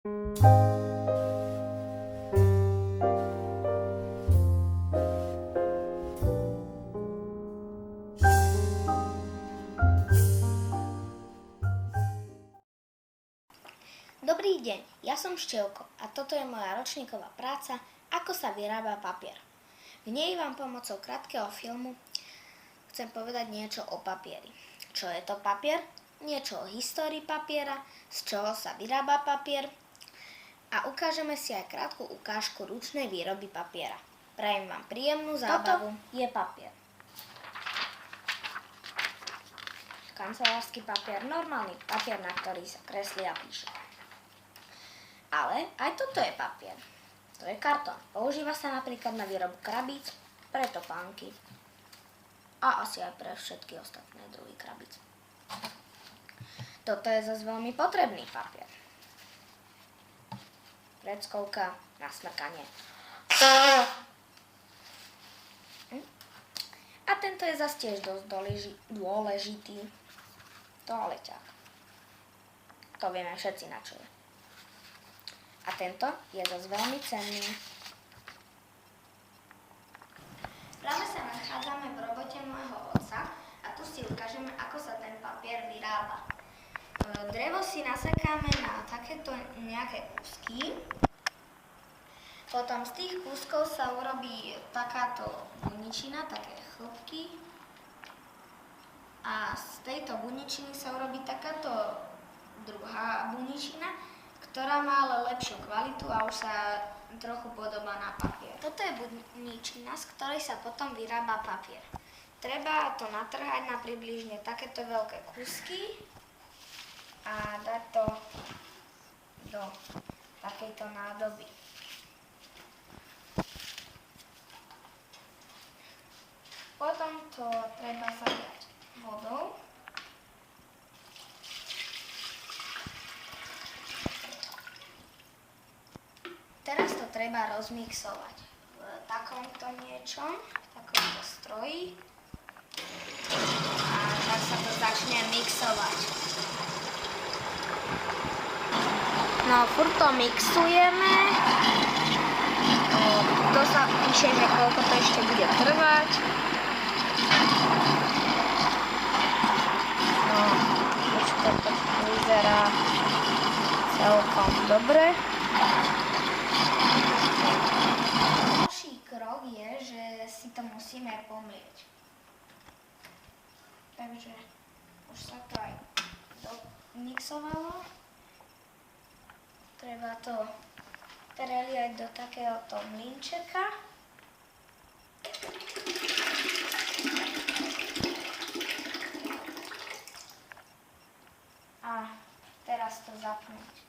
Dobrý deň, ja som Števko a toto je moja ročníková práca Ako sa vyrába papier. V nej vám pomocou krátkeho filmu chcem povedať niečo o papieri. Čo je to papier? Niečo o histórii papiera, z čoho sa vyrába papier a ukážeme si aj krátku ukážku ručnej výroby papiera. Prajem vám príjemnú zábavu. Toto je papier. Kancelársky papier, normálny papier, na ktorý sa kreslí a píše. Ale aj toto je papier. To je kartón. Používa sa napríklad na výrobu krabíc, pre topánky a asi aj pre všetky ostatné druhy krabíc. Toto je zase veľmi potrebný papier. Vreckovka na smrkanie. A tento je zase tiež dosť dôležitý. Toaleťák. To vieme všetci, na čo je. A tento je zase veľmi cenný. Práve sa nachádzame v robote môjho otca a tu si ukážeme, ako sa ten papier vyrába. Drevo si nasekáme na takéto nejaké kúsky. Potom z tých kúskov sa urobí takáto buničina, také chlopky. A z tejto buničiny sa urobí takáto druhá buničina, ktorá má ale lepšiu kvalitu a už sa trochu podobá na papier. Toto je buničina, z ktorej sa potom vyrába papier. Treba to natrhať na približne takéto veľké kúsky a dať to do takejto nádoby. Potom to treba zaliať vodou. Teraz to treba rozmixovať v takomto niečom, v takomto stroji. A tak sa to začne mixovať. No, furt to mixujeme. To sa píše, že koľko to ešte bude trvať. No, už to vyzerá celkom dobre. Ďalší krok je, že si to musíme pomlieť. Takže už sa to aj domixovalo. Treba to preliať do takéhoto mlynčeka. A teraz to zapnúť.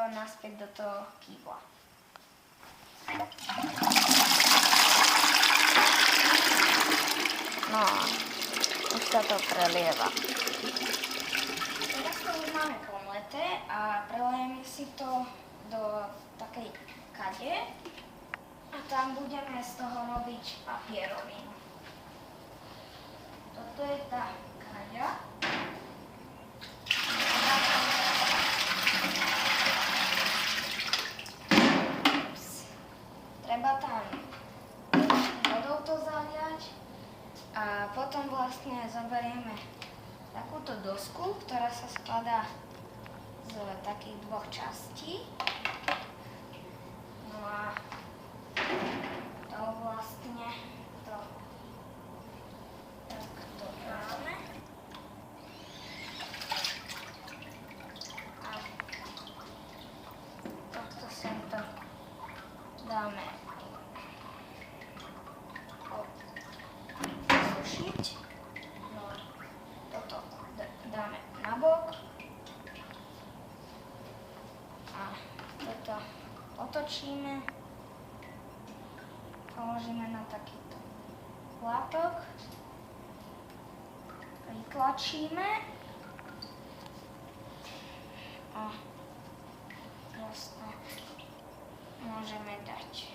Naspäť do toho kýbla. No a už sa to prelieva. Teraz to už máme pomleté a prelejeme si to do takej kade a tam budeme z toho robiť papierovinu. Toto je tá kaďa. Treba tam vodou to zaliať a potom vlastne zoberieme takúto dosku, ktorá sa skladá z takých dvoch častí. No a to vlastne to takto dáme. A takto sem to dáme sušiť. No, toto dáme na bok. otočíme, položíme na takýto plátok, vytlačíme a vlastne môžeme dať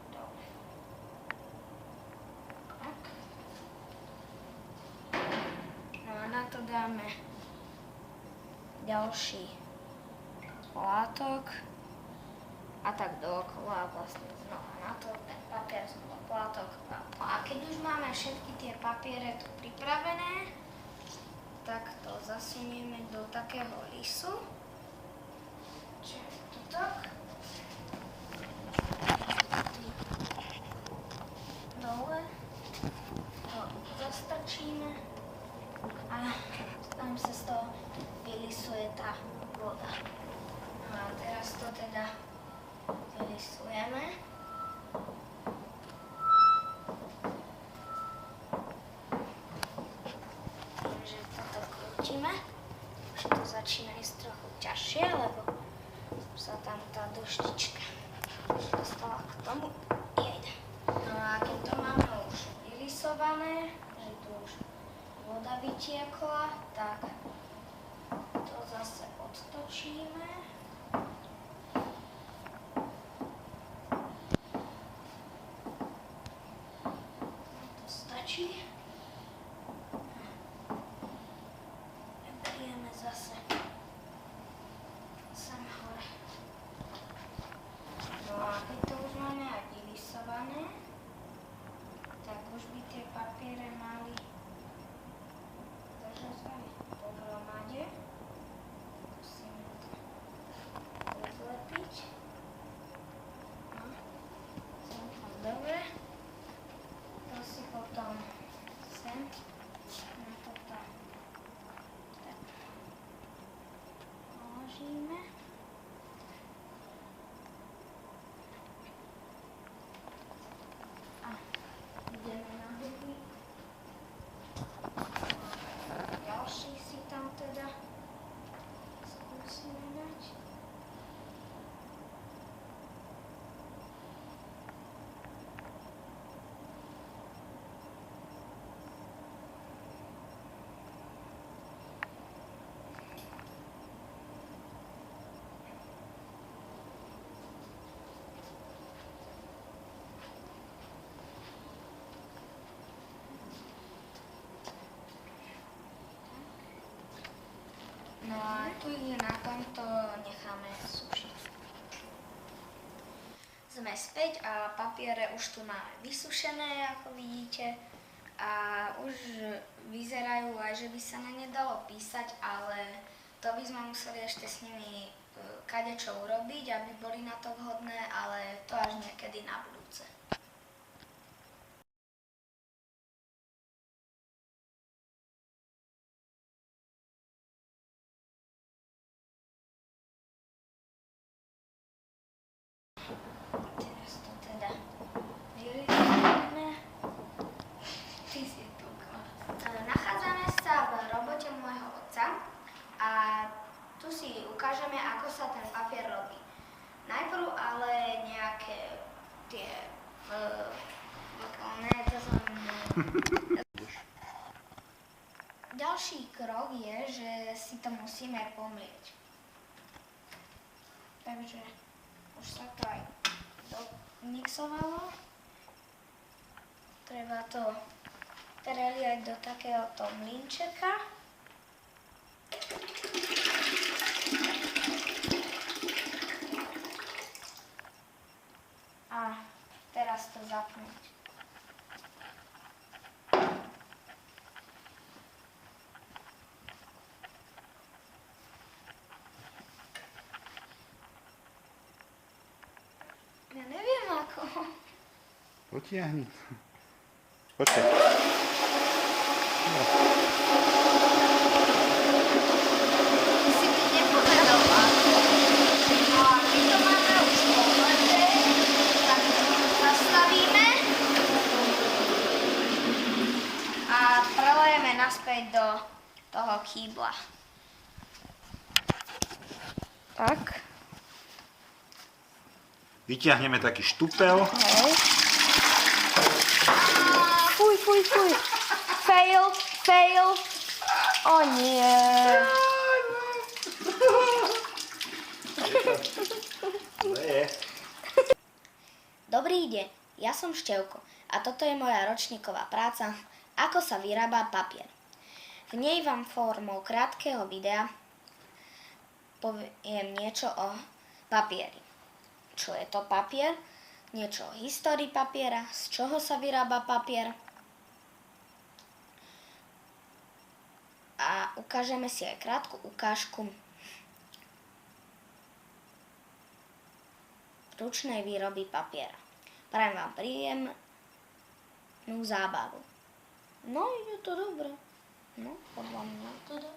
dole. Tak. No a na to dáme ďalší plátok a tak dookola vlastne znova na to ten papier, znova plátok. A keď už máme všetky tie papiere tu pripravené, tak to zasunieme do takého lisu. Čiže tuto. Dole. To zastrčíme a tam sa z toho vylisuje tá voda. No a teraz to teda vylisujeme. Takže toto krútime. Už to začína ísť trochu ťažšie, lebo sa tam tá duštička dostala k tomu. Jejda. No a keď to máme už vylisované, že tu už voda vytiekla, tak to zase odtočíme. To stačí. Berieme zase sem hore. No a keď to už máme aj vylisované, tak už by tie papiere mali držať aj pohromade. Musíme to rozlepiť. No, celkom dobre. To si potom sem na toto tak položíme. A ideme na druhý. Ďalší si tam teda skúsime dať. No a tu na tomto necháme sušiť. Sme späť a papiere už tu máme vysušené, ako vidíte. A už vyzerajú aj, že by sa na ne dalo písať, ale to by sme museli ešte s nimi kadečo urobiť, aby boli na to vhodné, ale to až niekedy na budúce. Teraz to teda vylistujeme. Ty si tu. Nachádzame sa v robote môjho otca a tu si ukážeme, ako sa ten papier robí. Najprv ale nejaké tie Ďalší krok je, že si to musíme pomlieť. Takže už sa to aj domixovalo. Treba to preliať do takéhoto mlynčeka. A teraz to zapnúť. Ja neviem ako. Potiahni. Počkaj. No. Si mi nepovedal ako. No a my to máme už pohľadé, tak to zastavíme a prelejeme naspäť do toho kýbla. Tak. vyťahneme taký štupel. Hej. Fuj, fuj, fuj. Fail, fail. O nie. Dobrý deň, ja som Števko a toto je moja ročníková práca, ako sa vyrába papier. V nej vám formou krátkeho videa poviem niečo o papieri. Čo je to papier? Niečo o histórii papiera, z čoho sa vyrába papier. A ukážeme si aj krátku ukážku ručnej výroby papiera. Prajem vám príjemnú zábavu. No, ide to dobre. No, podľa mňa teda.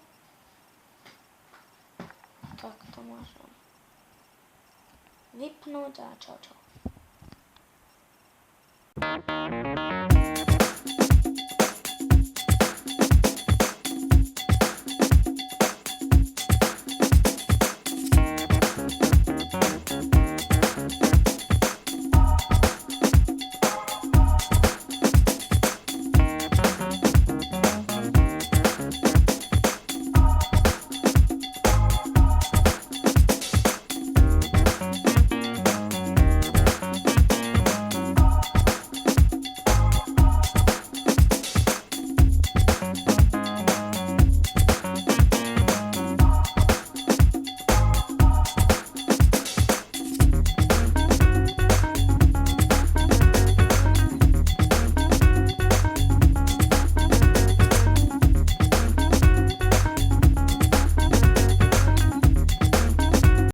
Tak to môžem vypnúť a čau.